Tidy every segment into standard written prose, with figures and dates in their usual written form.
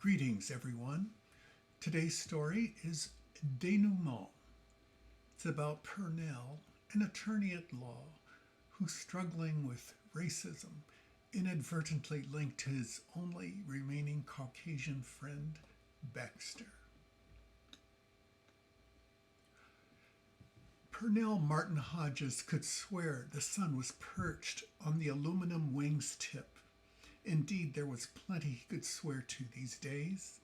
Greetings, everyone. Today's story is Denouement. It's about Pernell, an attorney at law who's struggling with racism, inadvertently linked to his only remaining Caucasian friend, Baxter. Pernell Martin Hodges could swear the sun was perched on the aluminum wing's tip. Indeed, there was plenty he could swear to these days.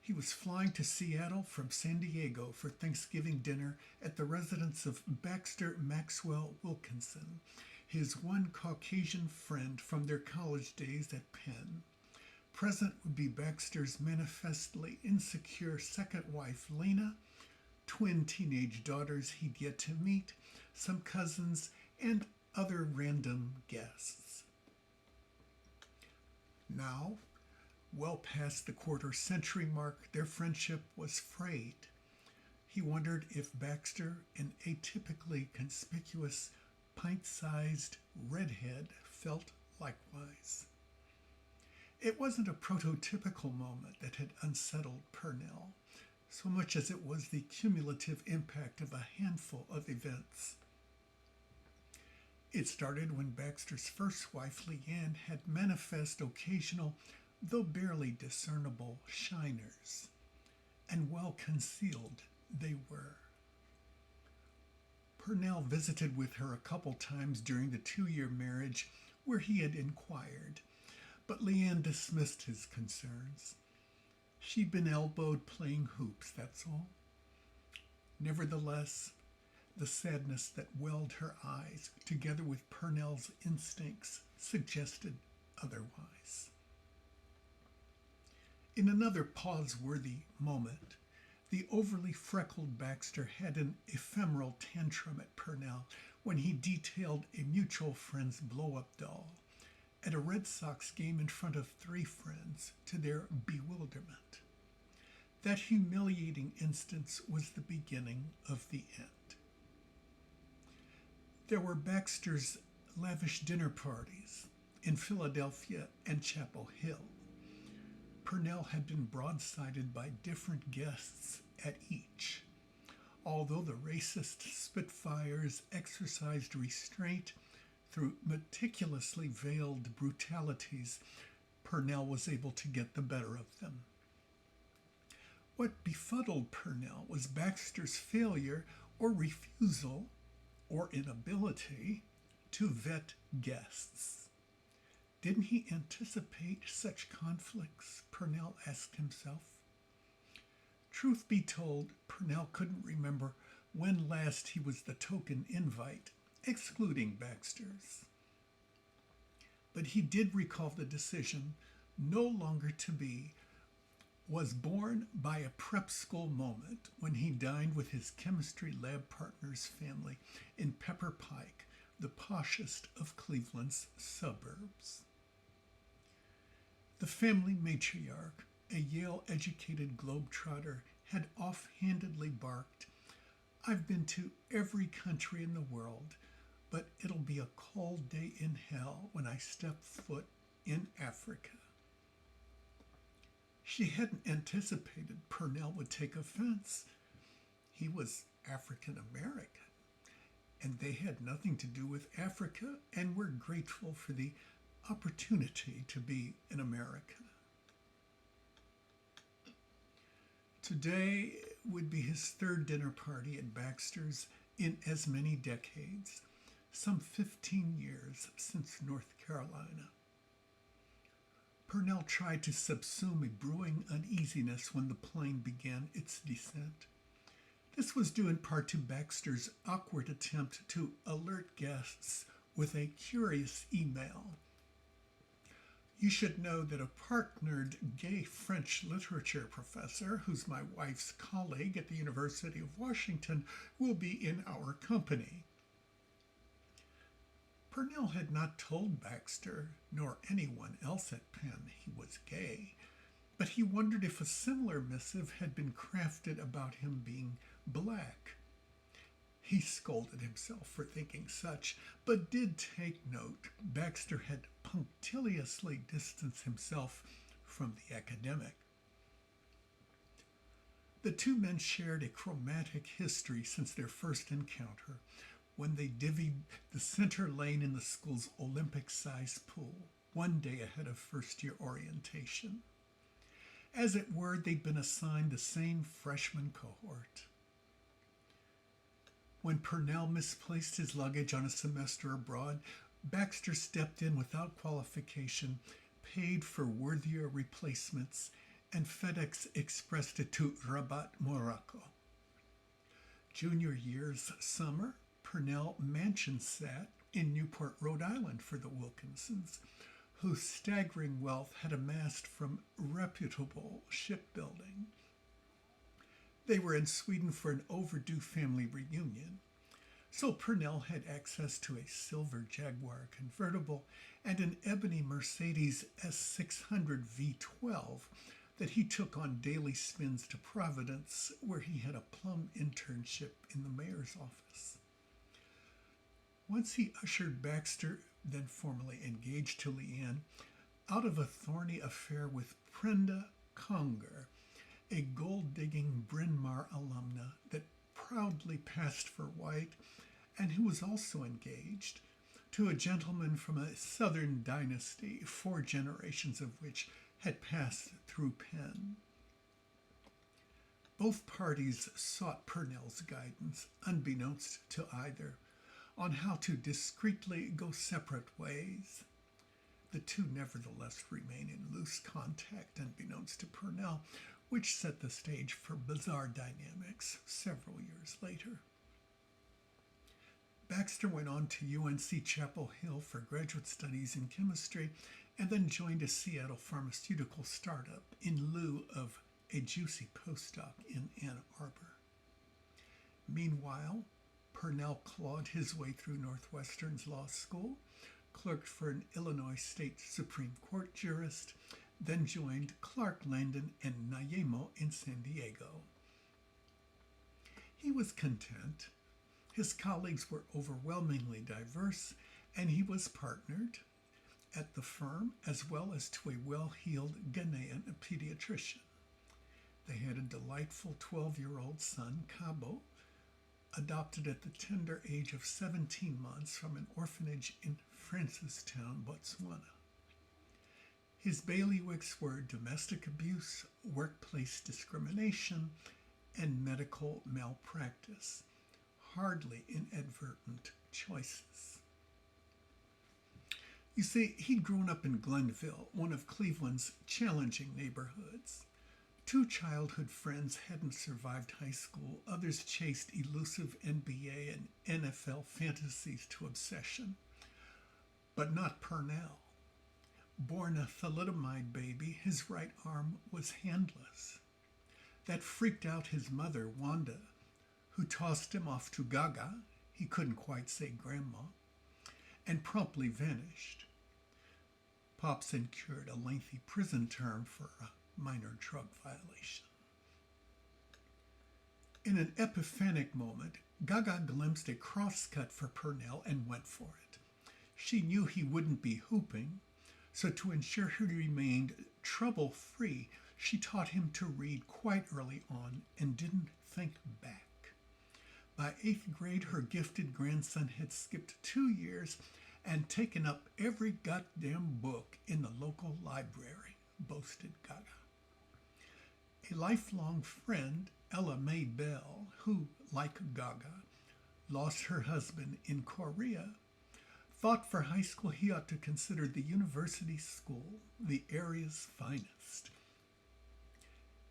He was flying to Seattle from San Diego for Thanksgiving dinner at the residence of Baxter Maxwell Wilkinson, his one Caucasian friend from their college days at Penn. Present would be Baxter's manifestly insecure second wife, Lena, twin teenage daughters he'd yet to meet, some cousins, and other random guests. Now, well past the quarter-century mark, their friendship was frayed. He wondered if Baxter, an atypically conspicuous, pint-sized redhead, felt likewise. It wasn't a prototypical moment that had unsettled Pernell, so much as it was the cumulative impact of a handful of events. It started when Baxter's first wife, Leanne, had manifest occasional, though barely discernible, shiners, and well concealed they were. Pernell visited with her a couple times during the 2-year marriage where he had inquired, but Leanne dismissed his concerns. She'd been elbowed playing hoops, that's all. Nevertheless, the sadness that welled her eyes, together with Pernell's instincts, suggested otherwise. In another pause-worthy moment, the overly freckled Baxter had an ephemeral tantrum at Pernell when he detailed a mutual friend's blow-up doll at a Red Sox game in front of 3 friends, to their bewilderment. That humiliating instance was the beginning of the end. There were Baxter's lavish dinner parties in Philadelphia and Chapel Hill. Pernell had been broadsided by different guests at each. Although the racist Spitfires exercised restraint through meticulously veiled brutalities, Pernell was able to get the better of them. What befuddled Pernell was Baxter's failure or refusal or inability to vet guests. Didn't he anticipate such conflicts? Pernell asked himself. Truth be told, Pernell couldn't remember when last he was the token invite, excluding Baxter's. But he did recall the decision, no longer to be, was born by a prep school moment when he dined with his chemistry lab partner's family in Pepper Pike, the poshest of Cleveland's suburbs. The family matriarch, a Yale-educated globetrotter, had offhandedly barked, "I've been to every country in the world, but it'll be a cold day in hell when I step foot in Africa." She hadn't anticipated Pernell would take offense. He was African American, and they had nothing to do with Africa and were grateful for the opportunity to be an American. Today would be his 3rd dinner party at Baxter's in as many decades, some 15 years since North Carolina. Pernell tried to subsume a brewing uneasiness when the plane began its descent. This was due in part to Baxter's awkward attempt to alert guests with a curious email. "You should know that a partnered gay French literature professor, who's my wife's colleague at the University of Washington, will be in our company." Pernell had not told Baxter, nor anyone else at Penn, he was gay, but he wondered if a similar missive had been crafted about him being black. He scolded himself for thinking such, but did take note Baxter had punctiliously distanced himself from the academic. The two men shared a chromatic history since their first encounter when they divvied the center lane in the school's Olympic-sized pool, one day ahead of first-year orientation. As it were, they'd been assigned the same freshman cohort. When Pernell misplaced his luggage on a semester abroad, Baxter stepped in without qualification, paid for worthier replacements, and FedEx expressed it to Rabat, Morocco. Junior year's summer, Pernell mansion sat in Newport, Rhode Island for the Wilkinsons, whose staggering wealth had amassed from reputable shipbuilding. They were in Sweden for an overdue family reunion, so Pernell had access to a silver Jaguar convertible and an ebony Mercedes S600 V12 that he took on daily spins to Providence, where he had a plum internship in the mayor's office. Once he ushered Baxter, then formally engaged to Leanne, out of a thorny affair with Prenda Conger, a gold-digging Bryn Mawr alumna that proudly passed for white and who was also engaged to a gentleman from a southern dynasty, 4 generations of which had passed through Penn. Both parties sought Pernell's guidance, unbeknownst to either, on how to discreetly go separate ways. The two nevertheless remain in loose contact, unbeknownst to Pernell, which set the stage for bizarre dynamics several years later. Baxter went on to UNC Chapel Hill for graduate studies in chemistry and then joined a Seattle pharmaceutical startup in lieu of a juicy postdoc in Ann Arbor. Meanwhile, Pernell clawed his way through Northwestern's law school, clerked for an Illinois State Supreme Court jurist, then joined Clark Landon and Nayemo in San Diego. He was content. His colleagues were overwhelmingly diverse, and he was partnered at the firm as well as to a well-heeled Ghanaian pediatrician. They had a delightful 12-year-old son, Cabo, adopted at the tender age of 17 months from an orphanage in Francistown, Botswana. His bailiwicks were domestic abuse, workplace discrimination, and medical malpractice, hardly inadvertent choices. You see, he'd grown up in Glenville, one of Cleveland's challenging neighborhoods. 2 childhood friends hadn't survived high school. Others chased elusive NBA and NFL fantasies to obsession. But not Pernell. Born a thalidomide baby, his right arm was handless. That freaked out his mother, Wanda, who tossed him off to Gaga, he couldn't quite say grandma, and promptly vanished. Pops incurred a lengthy prison term for a minor drug violation. In an epiphanic moment, Gaga glimpsed a crosscut for Pernell and went for it. She knew he wouldn't be hooping, so to ensure he remained trouble-free, she taught him to read quite early on and didn't think back. By 8th grade, her gifted grandson had skipped 2 years and taken up every goddamn book in the local library, boasted Gaga. A lifelong friend, Ella Mae Bell, who, like Gaga, lost her husband in Korea, thought for high school he ought to consider the university school the area's finest.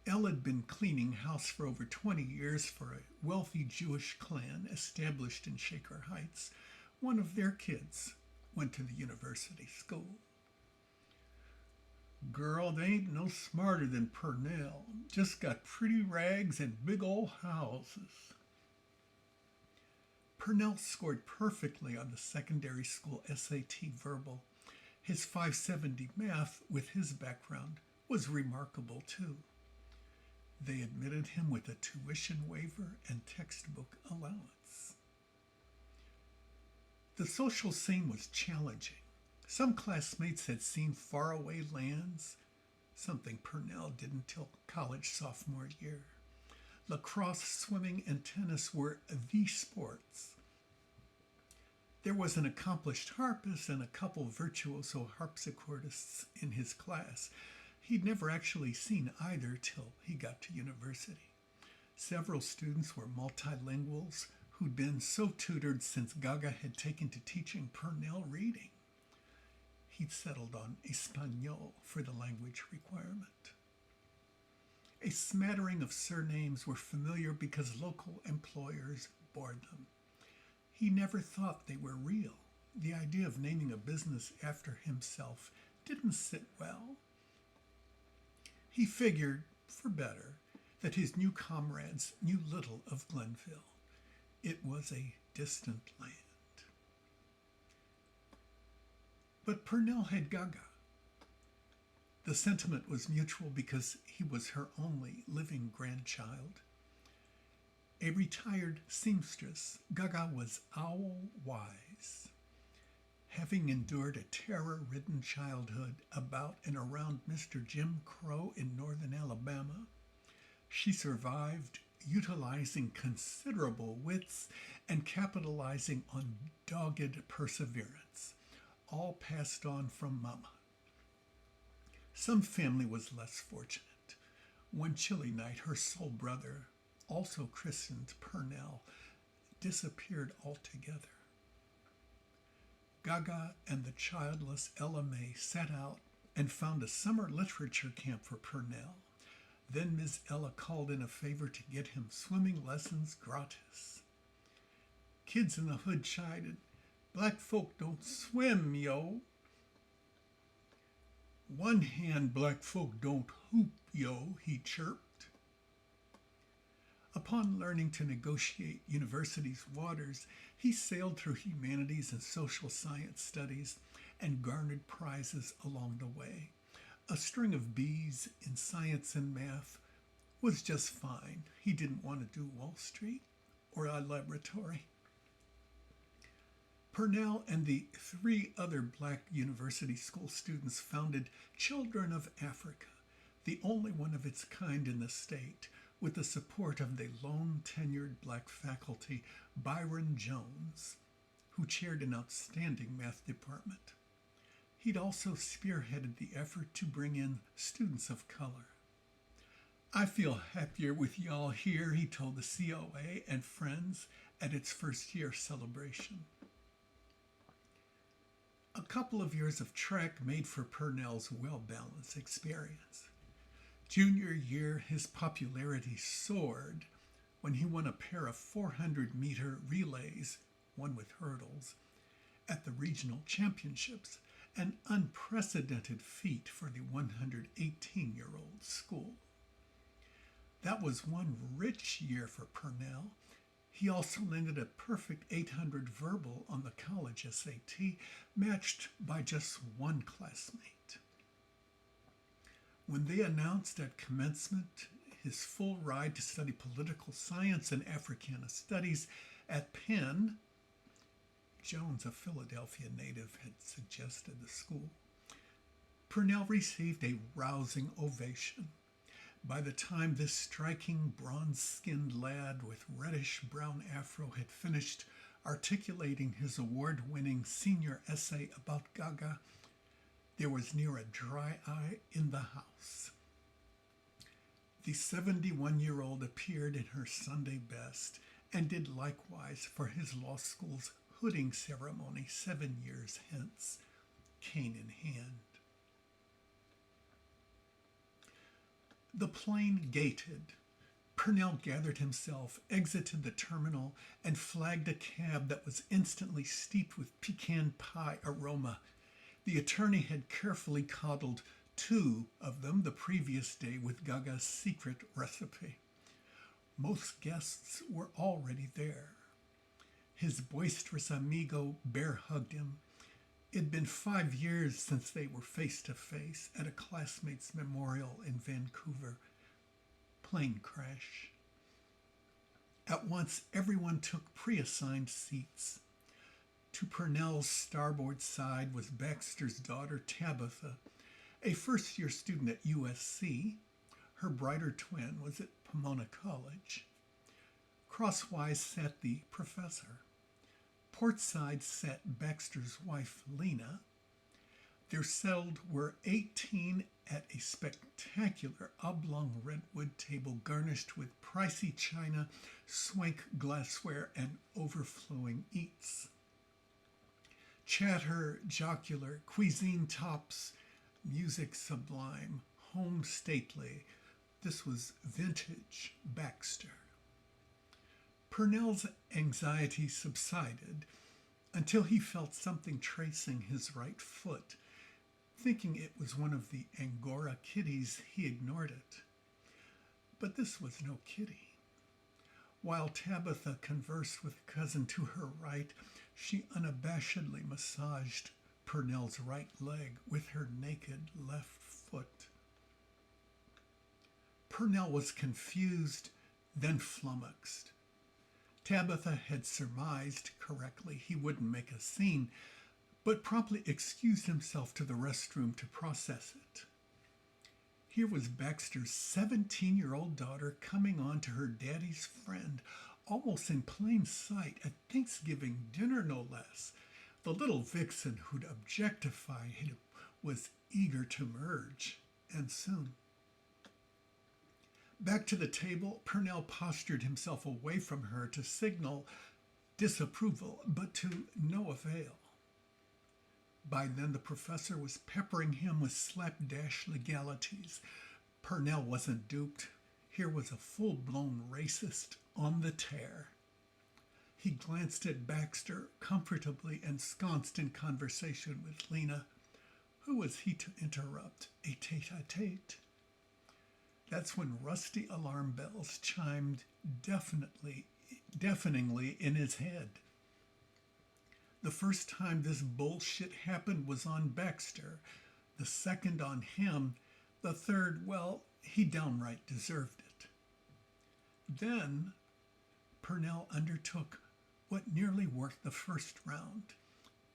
Ella had been cleaning house for over 20 years for a wealthy Jewish clan established in Shaker Heights. One of their kids went to the university school. Girl, they ain't no smarter than Pernell. Just got pretty rags and big old houses. Pernell scored perfectly on the secondary school SAT verbal. His 570 math, with his background, was remarkable too. They admitted him with a tuition waiver and textbook allowance. The social scene was challenging. Some classmates had seen faraway lands, something Pernell didn't till college sophomore year. Lacrosse, swimming, and tennis were the sports. There was an accomplished harpist and a couple virtuoso harpsichordists in his class. He'd never actually seen either till he got to university. Several students were multilinguals who'd been so tutored since Gaga had taken to teaching Pernell reading. He'd settled on Espanol for the language requirement. A smattering of surnames were familiar because local employers bore them. He never thought they were real. The idea of naming a business after himself didn't sit well. He figured, for better, that his new comrades knew little of Glenville. It was a distant land. But Pernell had Gaga. The sentiment was mutual because he was her only living grandchild. A retired seamstress, Gaga was owl-wise. Having endured a terror-ridden childhood about and around Mr. Jim Crow in northern Alabama, she survived utilizing considerable wits and capitalizing on dogged perseverance, all passed on from Mama. Some family was less fortunate. One chilly night, her soul brother, also christened Pernell, disappeared altogether. Gaga and the childless Ella May set out and found a summer literature camp for Pernell. Then Miss Ella called in a favor to get him swimming lessons gratis. Kids in the hood chided, "Black folk don't swim, yo." "One hand black folk don't hoop, yo," he chirped. Upon learning to negotiate university's waters, he sailed through humanities and social science studies and garnered prizes along the way. A string of B's in science and math was just fine. He didn't want to do Wall Street or a laboratory. Pernell and the 3 other black university school students founded Children of Africa, the only one of its kind in the state, with the support of the lone tenured black faculty, Byron Jones, who chaired an outstanding math department. He'd also spearheaded the effort to bring in students of color. "I feel happier with y'all here," he told the COA and friends at its first year celebration. A couple of years of track made for Pernell's well-balanced experience. Junior year, his popularity soared when he won a pair of 400-meter relays, one with hurdles, at the regional championships, an unprecedented feat for the 118-year-old school. That was one rich year for Pernell. He also landed a perfect 800 verbal on the college SAT, matched by just one classmate. When they announced at commencement his full ride to study political science and Africana studies at Penn, Jones, a Philadelphia native, had suggested the school, Pernell received a rousing ovation. By the time this striking bronze-skinned lad with reddish-brown afro had finished articulating his award-winning senior essay about Gaga, there was near a dry eye in the house. The 71-year-old appeared in her Sunday best and did likewise for his law school's hooding ceremony 7 years hence, cane in hand. The plane gated. Pernell gathered himself, exited the terminal, and flagged a cab that was instantly steeped with pecan pie aroma. The attorney had carefully coddled 2 of them the previous day with Gaga's secret recipe. Most guests were already there. His boisterous amigo bear-hugged him. It'd been 5 years since they were face-to-face at a classmate's memorial in Vancouver. Plane crash. At once, everyone took pre-assigned seats. To Pernell's starboard side was Baxter's daughter, Tabitha, a first-year student at USC. Her brighter twin was at Pomona College. Crosswise sat the professor. Portside sat Baxter's wife, Lena. Their settled were 18 at a spectacular oblong redwood table garnished with pricey china, swank glassware, and overflowing eats. Chatter jocular, cuisine tops, music sublime, home stately. This was vintage Baxter. Pernell's anxiety subsided until he felt something tracing his right foot. Thinking it was one of the Angora kitties, he ignored it. But this was no kitty. While Tabitha conversed with a cousin to her right, she unabashedly massaged Pernell's right leg with her naked left foot. Pernell was confused, then flummoxed. Tabitha had surmised correctly he wouldn't make a scene, but promptly excused himself to the restroom to process it. Here was Baxter's 17-year-old daughter coming on to her daddy's friend, almost in plain sight, at Thanksgiving dinner no less. The little vixen who'd objectified him was eager to merge, and soon. Back to the table, Pernell postured himself away from her to signal disapproval, but to no avail. By then, the professor was peppering him with slapdash legalities. Pernell wasn't duped. Here was a full-blown racist on the tear. He glanced at Baxter, comfortably ensconced in conversation with Lena. Who was he to interrupt a tete-a-tete? That's when rusty alarm bells chimed deafeningly in his head. The first time this bullshit happened was on Baxter. The second on him. The third, well, he downright deserved it. Then Pernell undertook what nearly worked the first round.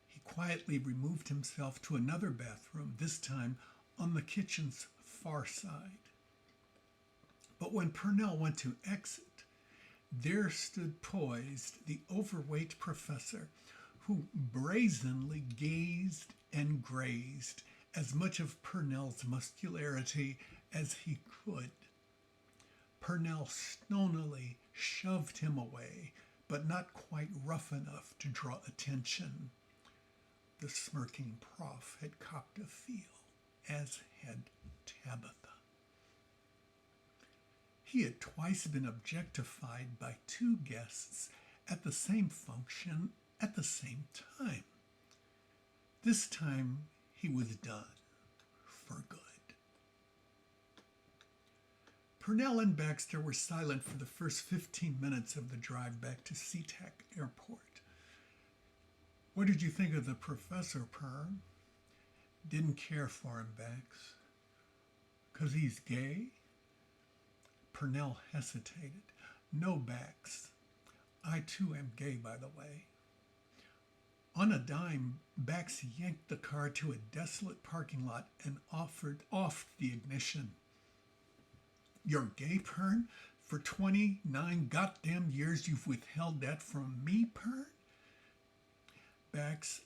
He quietly removed himself to another bathroom, this time on the kitchen's far side. But when Pernell went to exit, there stood poised the overweight professor, who brazenly gazed and grazed as much of Pernell's muscularity as he could. Pernell stonily shoved him away, but not quite rough enough to draw attention. The smirking prof had copped a feel, as had Tabitha. He had twice been objectified by two guests at the same function at the same time. This time he was done for good. Pernell and Baxter were silent for the first 15 minutes of the drive back to SeaTac Airport. What did you think of the professor, Pern? Didn't care for him, Bax. 'Cause he's gay? Pernell hesitated. No, Bax. I too am gay, by the way. On a dime, Bax yanked the car to a desolate parking lot and offed the ignition. You're gay, Pern? For 29 goddamn years you've withheld that from me, Pern? Bax,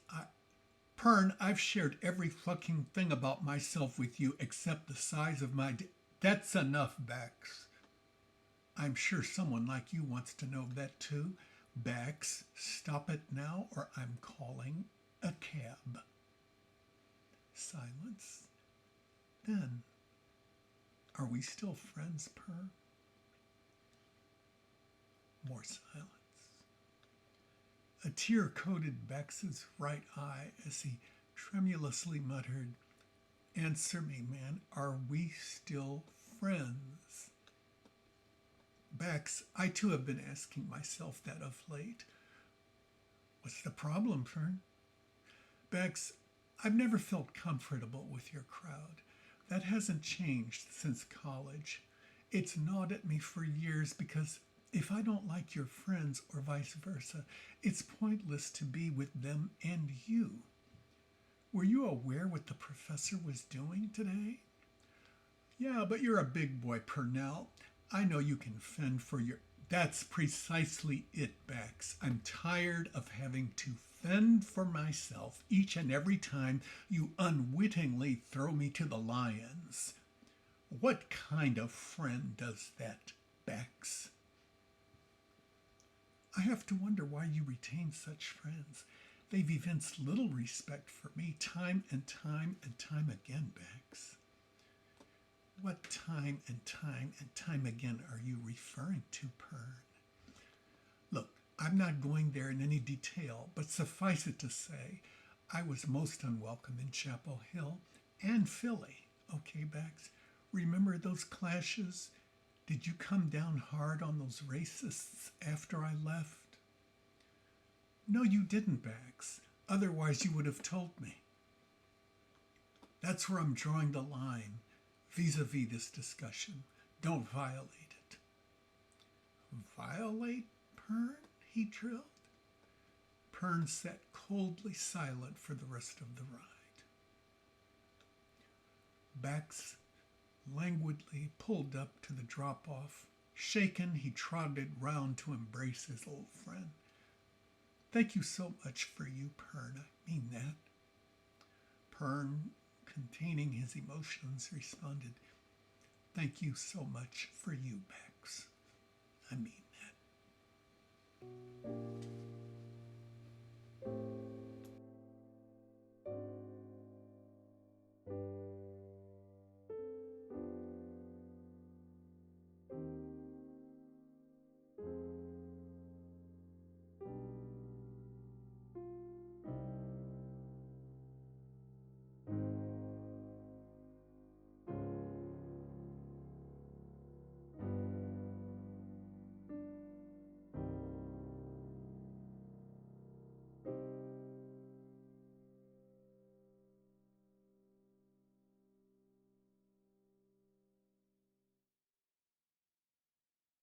Pern, I've shared every fucking thing about myself with you except the size of my That's enough, Bax. I'm sure someone like you wants to know that too. Bax, stop it now or I'm calling a cab. Silence. Then, are we still friends, Pern? More silence. A tear coated Bax's right eye as he tremulously muttered, Answer me, man, are we still friends? Bax, I too have been asking myself that of late. What's the problem, Pern? Bax, I've never felt comfortable with your crowd. That hasn't changed since college. It's gnawed at me for years because if I don't like your friends or vice versa, it's pointless to be with them and you. Were you aware what the professor was doing today? Yeah, but you're a big boy, Pernell. I know you can fend for your. That's precisely it, Bax. I'm tired of having to fend for myself each and every time you unwittingly throw me to the lions. What kind of friend does that, Bax? I have to wonder why you retain such friends. They've evinced little respect for me time and time and time again, Bax. What time and time and time again are you referring to, Pern? Look, I'm not going there in any detail, but suffice it to say, I was most unwelcome in Chapel Hill and Philly. Okay, Bax? Remember those clashes? Did you come down hard on those racists after I left? No, you didn't, Bax. Otherwise, you would have told me. That's where I'm drawing the line vis-a-vis this discussion. Don't violate it. Violate, Pern? He drilled. Pern sat coldly silent for the rest of the ride. Bax languidly pulled up to the drop-off. Shaken, he trotted round to embrace his old friend. Thank you so much for you, Pern. I mean that. Pern, containing his emotions, responded, Thank you so much for you, Bax.